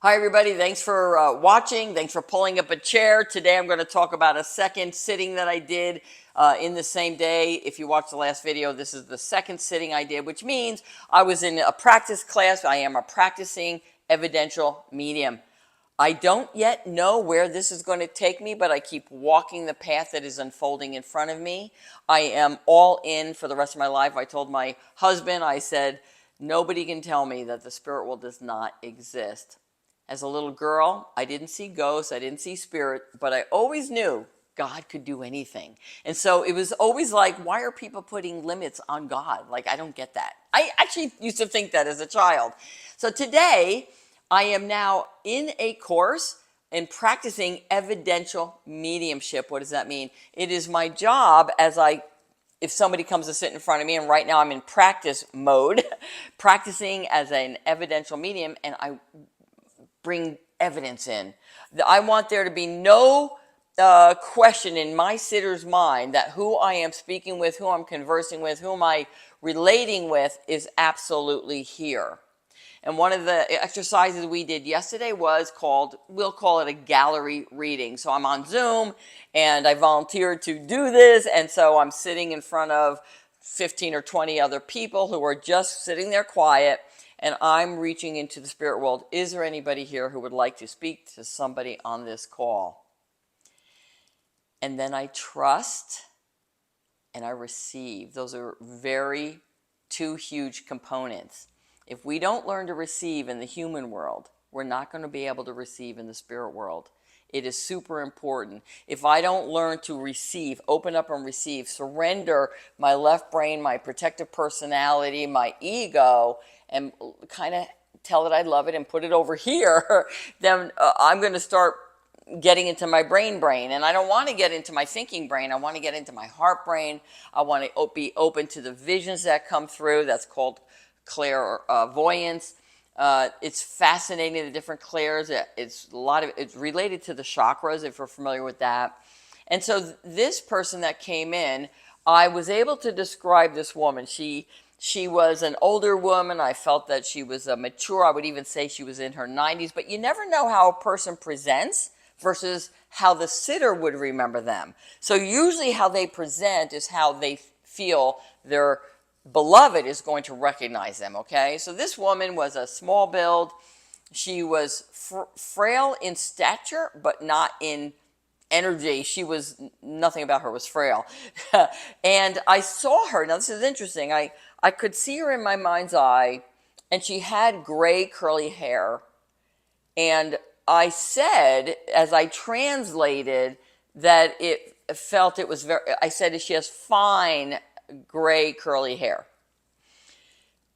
Hi, everybody. Thanks for watching. Thanks for pulling up a chair. Today, I'm going to talk about a second sitting that I did in the same day. If you watched the last video, this is the second sitting I did, which means I was in a practice class. I am a practicing evidential medium. I don't yet know where this is going to take me, but I keep walking the path that is unfolding in front of me. I am all in for the rest of my life. I told my husband, I said, nobody can tell me that the spirit world does not exist. As a little girl, I didn't see ghosts, I didn't see spirit, but I always knew God could do anything. And so it was always like, why are people putting limits on God? Like, I don't get that. I actually used to think that as a child. So today, I am now in a course and practicing evidential mediumship. What does that mean? It is my job if somebody comes to sit in front of me, and right now I'm in practice mode, practicing as an evidential medium, and I bring evidence in. I want there to be no question in my sitter's mind that who I am speaking with, who I'm conversing with, who am I relating with is absolutely here. And one of the exercises we did yesterday was we'll call it a gallery reading. So I'm on Zoom and I volunteered to do this. And so I'm sitting in front of 15 or 20 other people who are just sitting there quiet. And I'm reaching into the spirit world. Is there anybody here who would like to speak to somebody on this call? And then I trust and I receive. Those are two huge components. If we don't learn to receive in the human world, we're not going to be able to receive in the spirit world. It is super important. If I don't learn to receive, open up and receive, surrender my left brain, my protective personality, my ego, and kind of tell it I love it and put it over here, then I'm going to start getting into my brain. And I don't want to get into my thinking brain. I want to get into my heart brain. I want to be open to the visions that come through. That's called clairvoyance. It's fascinating, the different clairs. It's related to the chakras, if you're familiar with that. And so this person that came in, I was able to describe this woman. She was an older woman. I felt that she was mature. I would even say she was in her 90s. But you never know how a person presents versus how the sitter would remember them. So usually how they present is how they feel their beloved is going to recognize them, okay? So this woman was a small build. She was frail in stature, but not in energy. Nothing about her was frail. And I saw her. Now, this is interesting. I could see her in my mind's eye, and she had gray curly hair. And I said, as I translated, that I said she has fine gray curly hair.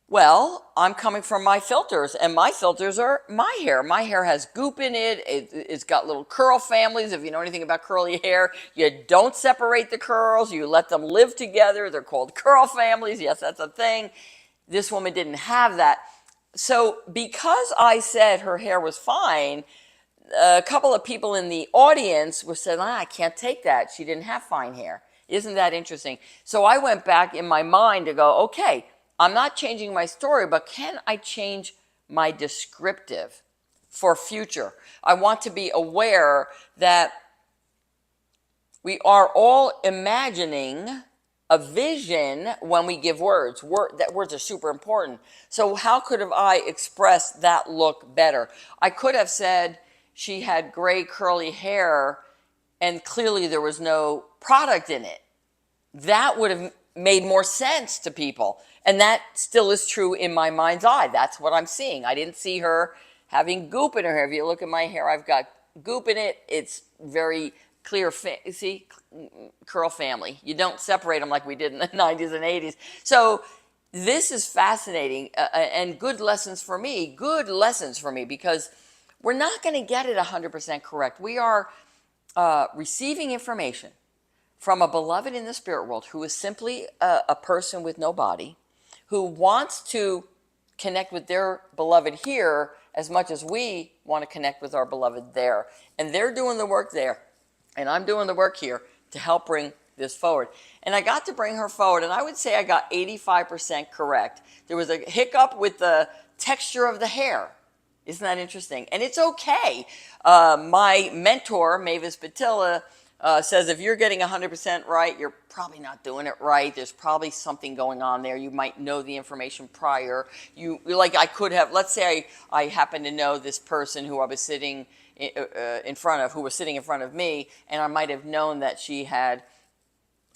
Well, I'm coming from my filters, and my filters are my hair. My hair has goop in it. It's got little curl families. If you know anything about curly hair, you don't separate the curls. You let them live together. They're called curl families. Yes, that's a thing. This woman didn't have that. So because I said her hair was fine, a couple of people in the audience were saying, I can't take that. She didn't have fine hair. Isn't that interesting? So I went back in my mind to go, okay, I'm not changing my story, but can I change my descriptive for future? I want to be aware that we are all imagining a vision when we give words. That words are super important. So how could have I expressed that look better? I could have said she had gray curly hair and clearly there was no product in it. That would have made more sense to people. And that still is true in my mind's eye. That's what I'm seeing. I didn't see her having goop in her hair. If you look at my hair, I've got goop in it. It's very clear. See, curl family. You don't separate them like we did in the 90s and 80s. So this is fascinating and good lessons for me. Good lessons for me because we're not going to get it 100% correct. We are receiving information from a beloved in the spirit world who is simply a person with no body, who wants to connect with their beloved here as much as we want to connect with our beloved there. And they're doing the work there, and I'm doing the work here to help bring this forward. And I got to bring her forward, and I would say I got 85% correct. There was a hiccup with the texture of the hair. Isn't that interesting? And it's okay. My mentor, Mavis Patilla, says if you're getting 100% right, you're probably not doing it right. There's probably something going on there. You might know the information prior. Like I could have, let's say I happen to know this person who I was sitting in front of, who was sitting in front of me, and I might have known that she had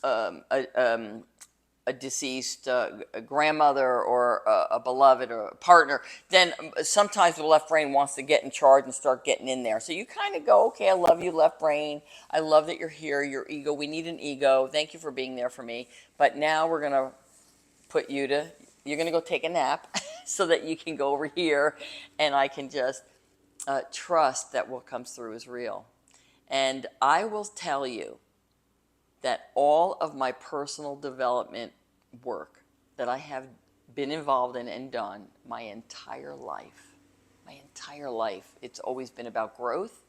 a deceased a grandmother or a beloved or a partner, then sometimes the left brain wants to get in charge and start getting in there. So you kind of go, okay, I love you, left brain. I love that you're here, your ego. We need an ego. Thank you for being there for me. But now we're going to put you to, you're going to go take a nap so that you can go over here and I can just trust that what comes through is real. And I will tell you that all of my personal development work that I have been involved in and done my entire life, it's always been about growth,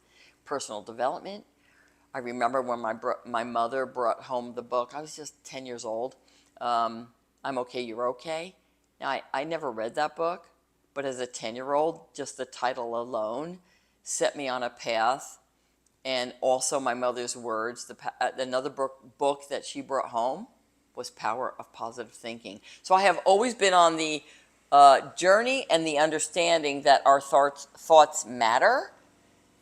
personal development. I remember when my mother brought home the book. I was just 10 years old. I'm Okay, You're Okay. Now, I never read that book, but as a 10-year-old, just the title alone set me on a path. And also my mother's words, another book that she brought home was Power of Positive Thinking. So I have always been on the journey and the understanding that our thoughts matter.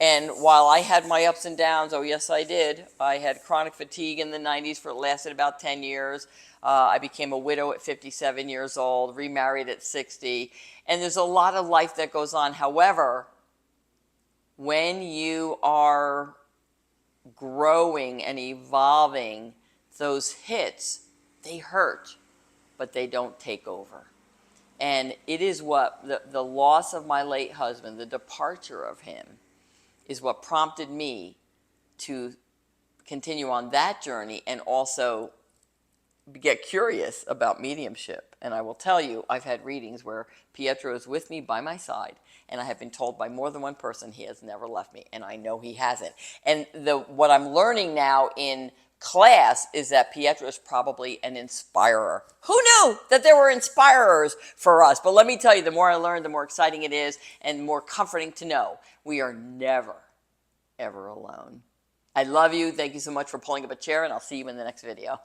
And while I had my ups and downs, oh yes I did, I had chronic fatigue in the 90s it lasted about 10 years. I became a widow at 57 years old, remarried at 60. And there's a lot of life that goes on. However, when you are growing and evolving, those hits, they hurt, but they don't take over. And it is what the loss of my late husband, the departure of him, is what prompted me to continue on that journey and also get curious about mediumship. And I will tell you, I've had readings where Pietro is with me by my side, and I have been told by more than one person he has never left me, and I know he hasn't. And what I'm learning now in class is that Pietro is probably an inspirer. Who knew that there were inspirers for us? But let me tell you, the more I learn, the more exciting it is and more comforting to know we are never, ever alone. I love you. Thank you so much for pulling up a chair, and I'll see you in the next video.